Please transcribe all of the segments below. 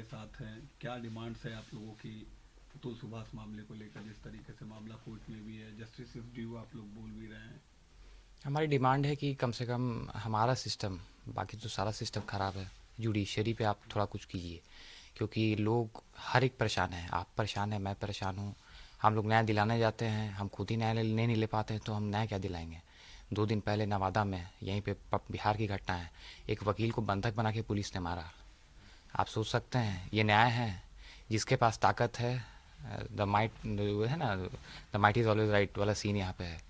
आपके साथ हैं। क्या डिमांड्स है आप लोगों की अतुल सुभाष मामले को लेकर? जिस तरीके से मामला कोर्ट में भी है, जस्टिस इज ड्यू आप लोग बोल भी रहे हैं। हमारी डिमांड है कि कम से कम हमारा सिस्टम, बाकी तो सारा सिस्टम ख़राब है, जुडिशरी पे आप थोड़ा कुछ कीजिए। क्योंकि लोग हर एक परेशान है, आप परेशान हैं, मैं परेशान हूँ। हम लोग न्याय दिलाने जाते हैं, हम खुद ही न्याय नहीं ले पाते हैं तो हम न्याय क्या दिलाएंगे? 2 दिन पहले नवादा में, यहीं पे बिहार की घटना है, एक वकील को बंधक बना के पुलिस ने मारा। आप सोच सकते हैं ये न्याय है? जिसके पास ताकत है, द माइट है ना, the might is always right वाला सीन यहाँ पे है।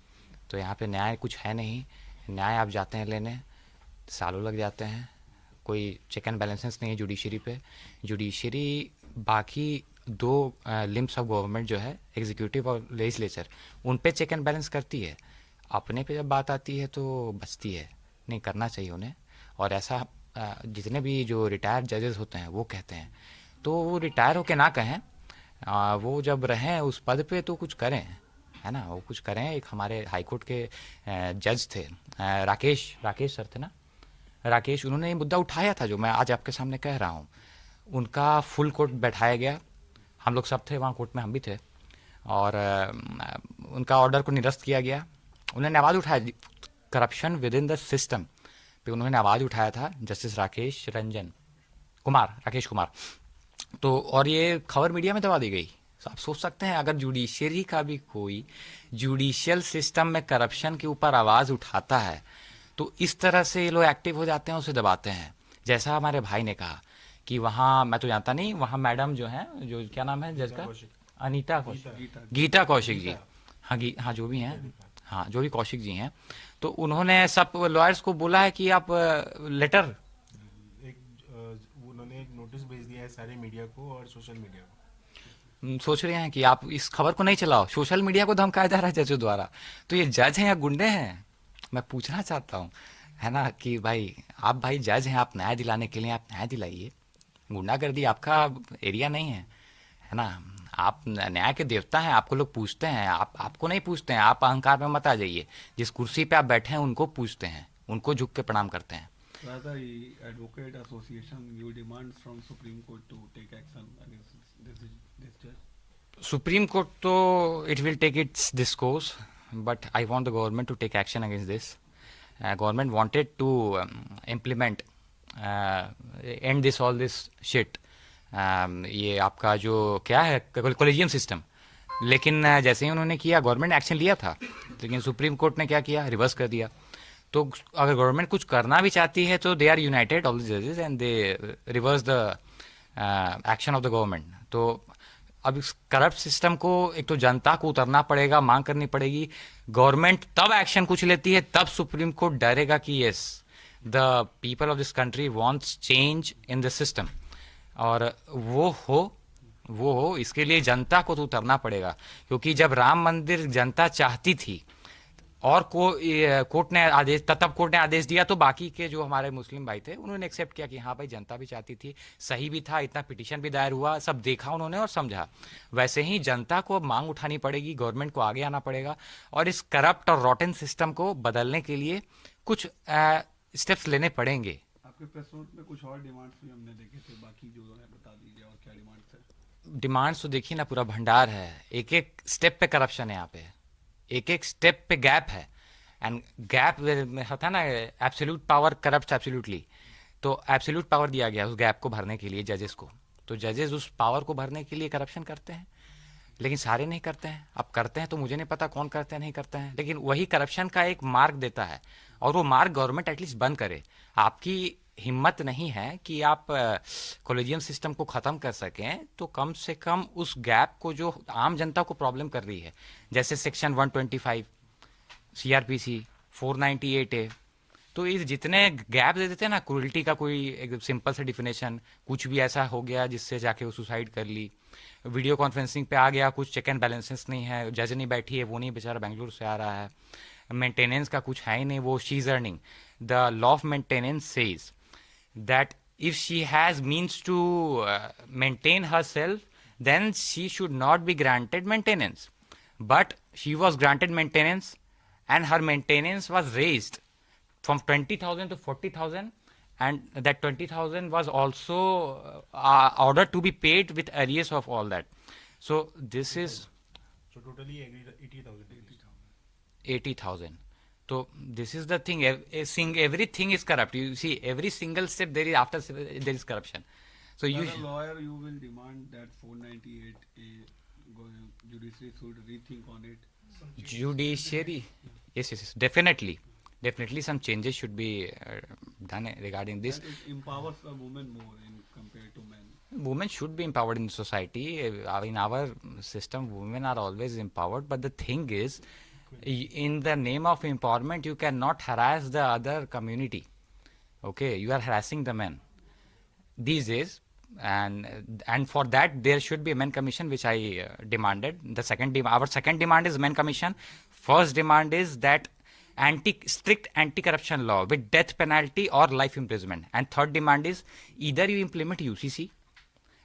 तो यहाँ पे न्याय कुछ है नहीं। न्याय आप जाते हैं लेने, सालों लग जाते हैं। कोई चेक एंड बैलेंसेस नहीं है जुडिशरी पे। जुडिशरी बाकी दो लिम्स ऑफ गवर्नमेंट जो है, एग्जीक्यूटिव और लेजिस्लेचर, उन पे चेक एंड बैलेंस करती है। अपने पे जब बात आती है तो बचती है। नहीं करना चाहिए उन्हें। और ऐसा जितने भी जो रिटायर्ड जजेस होते हैं वो कहते हैं, तो वो रिटायर होके ना कहें। वो जब रहें उस पद पे तो कुछ करें, है ना, वो कुछ करें। एक हमारे हाई कोर्ट के जज थे, राकेश राकेश सर थे ना, राकेश, उन्होंने ये मुद्दा उठाया था जो मैं आज आपके सामने कह रहा हूँ। उनका फुल कोर्ट बैठाया गया, हम लोग सब थे वहाँ कोर्ट में, हम भी थे। और उनका ऑर्डर को निरस्त किया गया। उन्होंने आवाज़ उठाया, corruption with in the system पे उन्होंने आवाज़ उठाया था, जस्टिस राकेश कुमार। तो और ये खबर मीडिया में दबा दी गई। तो आप सोच सकते हैं अगर जुडिशरी का भी कोई जुडिशियल सिस्टम में करप्शन के ऊपर आवाज़ उठाता है तो इस तरह से ये लोग एक्टिव हो जाते हैं, उसे दबाते हैं। जैसा हमारे भाई ने कहा कि वहाँ, मैं तो जानता नहीं, वहाँ मैडम जो है, जो क्या नाम है जज गीता का, कौशिक। अनीता कौशिक, गीता गीता गीता कौशिक। कौशिक जी। गीता हाँ हाँ जो भी हैं, गीता। हाँ जो भी कौशिक जी हैं, तो उन्होंने सब लॉयर्स को बोला है कि आप लेटर, उन्होंने एक नोटिस भेज दिया है सारे मीडिया को और सोशल मीडिया को। सोच रहे हैं कि आप इस खबर को नहीं चलाओ। सोशल मीडिया को धमकाया जा रहा है जजों द्वारा। तो ये जज हैं या गुंडे हैं? मैं पूछना चाहता हूँ, है ना, कि भाई आप भाई जज हैं, आप न्याय दिलाने के लिए आप न्याय दिलाइए। गुंडागर्दी आपका एरिया नहीं है ना। आप न्याय के देवता हैं, आपको लोग पूछते हैं, आपको नहीं पूछते हैं। आप अहंकार में मत आ जाइए। जिस कुर्सी पे आप बैठे हैं उनको पूछते हैं, उनको झुक के प्रणाम करते हैं। Rather, advocate association you demand from Supreme Court to take action against this judge. Supreme Court तो it will take its this course, but I want the government to take action against this. Government wanted to implement and this all this shit, ये आपका जो क्या है collegium system. लेकिन जैसे ही उन्होंने किया, गवर्नमेंट ने एक्शन लिया था, लेकिन सुप्रीम कोर्ट ने क्या किया, रिवर्स कर दिया। तो अगर गवर्नमेंट कुछ करना भी चाहती है तो they are united all the जजेस and they reverse the action of the government. तो अब इस करप्ट सिस्टम को एक तो जनता को उतरना पड़ेगा, मांग करनी पड़ेगी। गवर्नमेंट तब एक्शन कुछ लेती है, तब सुप्रीम कोर्ट डरेगा कि yes the people of this country wants change in the system. और वो हो इसके लिए जनता को तो उतरना पड़ेगा। क्योंकि जब राम मंदिर जनता चाहती थी और कोर्ट ने आदेश, तब कोर्ट ने आदेश दिया, तो बाकी के जो हमारे मुस्लिम भाई थे उन्होंने एक्सेप्ट किया कि हाँ भाई जनता भी चाहती थी, सही भी था, इतना पिटीशन भी दायर हुआ, सब देखा उन्होंने और समझा। वैसे ही जनता को अब मांग उठानी पड़ेगी, गवर्नमेंट को आगे आना पड़ेगा और इस करप्ट और रॉटन सिस्टम को बदलने के लिए कुछ स्टेप्स लेने पड़ेंगे। आपके प्रेस नोट में कुछ और डिमांड्स भी हमने देखे थे, बाकी जो है बता दीजिए और क्या डिमांड्स है। डिमांड्स तो देखिए ना, पूरा भंडार है। एक एक स्टेप पे करप्शन है यहाँ पे, एक एक स्टेप पे गैप है। एंड गैप में होता है ना, एब्सोल्यूट पावर करप्ट एब्सोल्यूटली। तो एब्सोल्यूट पावर दिया गया उस गैप को भरने के लिए जजेस को। तो जजेस उस पावर को भरने के लिए करप्शन करते हैं, लेकिन सारे नहीं करते हैं। अब करते हैं तो मुझे नहीं पता कौन करते हैं नहीं करते हैं, लेकिन वही करप्शन का एक मार्ग देता है। और वो मार्ग गवर्नमेंट एटलीस्ट बंद करे। आपकी हिम्मत नहीं है कि आप कॉलेजियम सिस्टम को ख़त्म कर सकें, तो कम से कम उस गैप को जो आम जनता को प्रॉब्लम कर रही है, जैसे सेक्शन 125 सीआरपीसी 498 ए, तो इस जितने गैप दे देते हैं ना, क्रूरल्टी का कोई एक सिंपल सा डिफिनेशन, कुछ भी ऐसा हो गया जिससे जाके वो सुसाइड कर ली, वीडियो कॉन्फ्रेंसिंग पे आ गया, कुछ चेक एंड बैलेंसेस नहीं है, जज नहीं बैठी है, वो नहीं बेचारा बेंगलुरु से आ रहा है, मेंटेनेंस का कुछ है ही नहीं, वो she is earning. The law of maintenance says that if she has means to maintain herself, then she should not be granted maintenance. But she was granted maintenance, and her maintenance was raised from 20,000 to 40,000, and that 20,000 was also ordered to be paid with arrears of all that. So this is So totally agreed 80,000. 80,000. So this is the thing. Everything is corrupt. You see, every single step there is there is corruption. So you As a lawyer, you will demand that 498A judiciary should rethink on it. judiciary, yes, definitely some changes should be done regarding this. And it empowers the women more in compared to men. Women should be empowered in society. In our system, women are always empowered. But the thing is, in the name of empowerment, you cannot harass the other community. Okay, you are harassing the men these days, and for that there should be a men commission, which I demanded. Our second demand is men commission. First demand is that strict anti-corruption law with death penalty or life imprisonment, and third demand is either you implement UCC